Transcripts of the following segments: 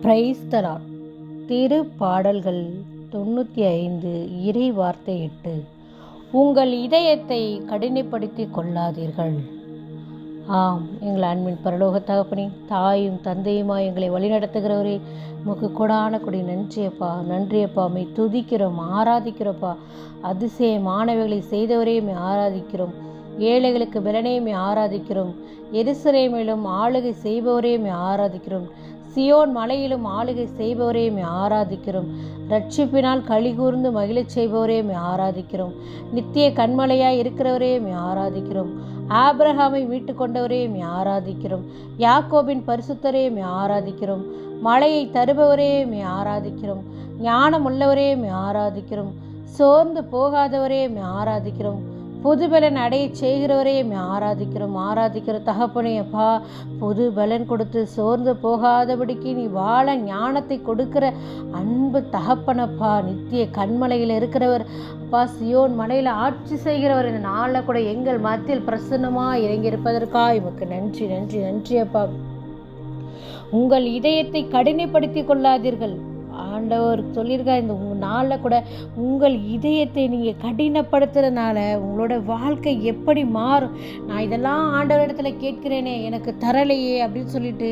Praise the Lord. திரு பாடல்கள் 95 இறை வார்த்தை 8. உங்கள் இதயத்தை கடினப்படுத்திக் கொள்ளாதீர்கள். ஆம், எங்கள் அன்பின் பரலோக தகப்பனே, தாயும் தந்தையுமாய் எங்களை வழிநடத்துகிறவரே, உமக்கு கொடான கொடி நன்றியப்பா. நன்றியப்பா, மை துதிக்கிறோம், ஆராதிக்கிறோப்பா. அதிசயமானவைகளை செய்தவரே மை ஆராதிக்கிறோம். ஏழைகளுக்கு பலனே மை ஆராதிக்கிறோம். எருசலேமிலும் ஆளுகை செய்பவரே மை ஆராதிக்கிறோம். சியோன் மலையிலும் ஆளுகை செய்பவரே மை ஆராதிக்கிறோம். ரட்சிப்பினால் களிகூர்ந்து மகிழச் செய்பவரே மை ஆராதிக்கிறோம். நித்திய கண்மலையாய் இருக்கிறவரே மை ஆராதிக்கிறோம். ஆபிரகாமை மீட்டு கொண்டவரே மை ஆராதிக்கிறோம். யாக்கோபின் பரிசுத்தரே மை ஆராதிக்கிறோம். மழையை தருபவரே மை ஆராதிக்கிறோம். ஞானம் உள்ளவரே மை ஆராதிக்கிறோம். சோர்ந்து போகாதவரே மை ஆராதிக்கிறோம். புது பலன் அடைய செய்கிறவரே மை ஆராதிக்கிறோம். ஆராதிக்கிற தகப்பனே அப்பா, புது பலன் கொடுத்து சோர்ந்து போகாதபடிக்கு நீ வாழ ஞானத்தை கொடுக்கிற அன்பு தகப்பனப்பா. நித்திய கண்மலையில் இருக்கிறவர் அப்பா, சியோன் மலையில் ஆட்சி செய்கிறவர். இந்த நாளில் கூட எங்கள் மத்தியில் பிரசன்னமாக இறங்கியிருப்பதற்காக இவருக்கு நன்றி நன்றி நன்றி அப்பா. உங்கள் இதயத்தை கடினப்படுத்தி கொள்ளாதீர்கள். ஆண்டவர் சொல்லியிருக்கார், இந்த நாளில் கூட உங்கள் இதயத்தை நீங்கள் கடினப்படுத்துறதுனால உங்களோட வாழ்க்கை எப்படி மாறும். நான் இதெல்லாம் ஆண்டவர் இடத்துல கேட்கிறேனே, எனக்கு தரலையே அப்படின்னு சொல்லிட்டு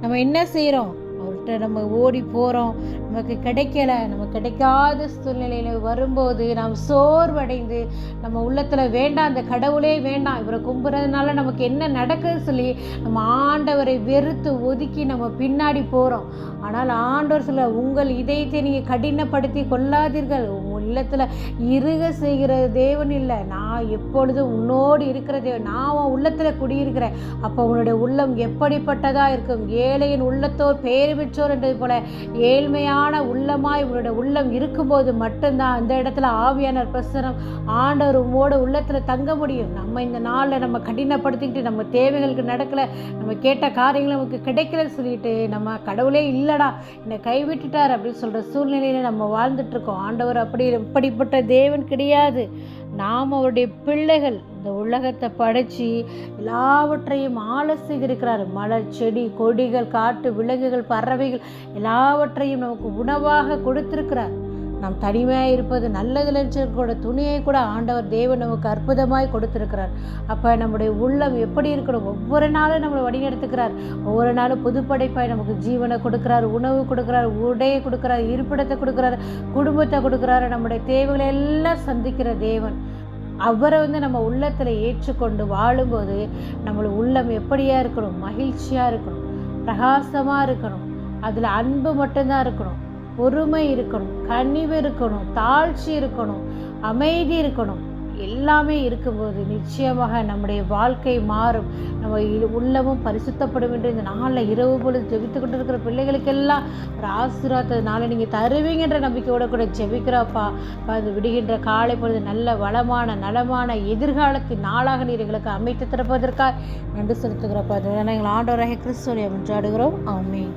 நம்ம என்ன செய்கிறோம்? அவர்கிட்ட நம்ம ஓடி போகிறோம், நமக்கு கிடைக்கல. நம்ம கிடைக்காத சூழ்நிலையில் வரும்போது நாம் சோர்வடைந்து நம்ம உள்ளத்தில் வேண்டாம், அந்த கடவுளே வேண்டாம், இவரை கும்புறதுனால நமக்கு என்ன நடக்குதுன்னு சொல்லி நம்ம ஆண்டவரை வெறுத்து ஒதுக்கி நம்ம பின்னாடி போகிறோம். ஆனால் ஆண்டவர் சொல்ல, உங்கள் இதயத்தை நீங்கள் கடினப்படுத்தி கொள்ளாதீர்கள். உங்கள் இல்லத்தில் இருக செய்கிற தேவன் இல்லை, நான் எப்பொழுதும் உன்னோடு இருக்கிற தேவன். நான் உன் உள்ளத்தில் குடியிருக்கிறேன். அப்போ உன்னுடைய உள்ளம் எப்படிப்பட்டதாக இருக்கும்? ஏழையின் உள்ளத்தோர் பேர் பெற்றோர் என்றது போல ஏழ்மையான உள்ளமாய் உங்களுடைய உள்ளம் இருக்கும்போது மட்டும்தான் அந்த இடத்துல ஆவியான பிரசனம் ஆண்டவர் உம்மோட உள்ளத்தில் தங்க முடியும். நம்ம இந்த நாளில் நம்ம கடினப்படுத்திக்கிட்டு நம்ம தேவைகளுக்கு நடக்கலை, நம்ம கேட்ட காரியங்கள் நமக்கு கிடைக்கலன்னு சொல்லிட்டு நம்ம கடவுளே இல்லைடா, என்னை கைவிட்டுட்டார் அப்படின்னு சொல்கிற சூழ்நிலையில் நம்ம வாழ்ந்துட்டுருக்கோம். ஆண்டவர் அப்படிப்பட்ட தேவன் கிடையாது. நாம் அவருடைய பிள்ளைகள். இந்த உலகத்தை படைச்சி எல்லாவற்றையும் ஆள செய்திருக்கிறார். மலர், செடி, கொடிகள், காட்டு விலங்குகள், பறவைகள் எல்லாவற்றையும் நமக்கு உணவாக கொடுத்திருக்கிறார். நாம் தனிமையாக இருப்பது நல்லதுல கூட துணியை கூட ஆண்டவர் தேவன் நமக்கு அற்புதமாய் கொடுத்திருக்கிறார். அப்போ நம்முடைய உள்ளம் எப்படி இருக்கணும்? ஒவ்வொரு நாளும் நம்மளை வழிநடத்துக்கிறார். ஒவ்வொரு நாளும் புதுப்படைப்பாய் நமக்கு ஜீவனை கொடுக்குறார், உணவு கொடுக்குறார், உடையை கொடுக்குறார், இருப்பிடத்தை கொடுக்குறார், குடும்பத்தை கொடுக்குறாரு. நம்முடைய தேவைகளை எல்லாம் சந்திக்கிற தேவன். அவரை நம்ம உள்ளத்தில் ஏற்றுக்கொண்டு வாழும்போது நம்மளோட உள்ளம் எப்படியா இருக்கணும்? மகிழ்ச்சியாக இருக்கணும், பிரகாசமாக இருக்கணும். அதில் அன்பு மட்டும்தான் இருக்கணும், பொறுமை இருக்கணும், கனிவு இருக்கணும், தாழ்ச்சி இருக்கணும், அமைதி இருக்கணும். எல்லாமே இருக்கும்போது நிச்சயமாக நம்முடைய வாழ்க்கை மாறும். நம்ம உள்ளமும் பரிசுத்தப்படும் என்று இந்த நாளில் இரவு பொழுது ஜெபித்து கொண்டு இருக்கிற பிள்ளைகளுக்கெல்லாம் ஒரு ஆசீர்வாதத்தினால நீங்கள் தருவீங்கன்ற நம்பிக்கையோட கூட ஜெபிக்கிறப்பா. அது விடுகின்ற காலை பொழுது நல்ல வளமான நலமான எதிர்காலத்தின் நாளாக நீர் எங்களுக்கு அமைத்து திறப்பதற்காக நன்றி செலுத்துகிறப்பா. எங்கள் ஆண்டவராகிய கிறிஸ்துவை மன்றாடுகிறோம். ஆமென்.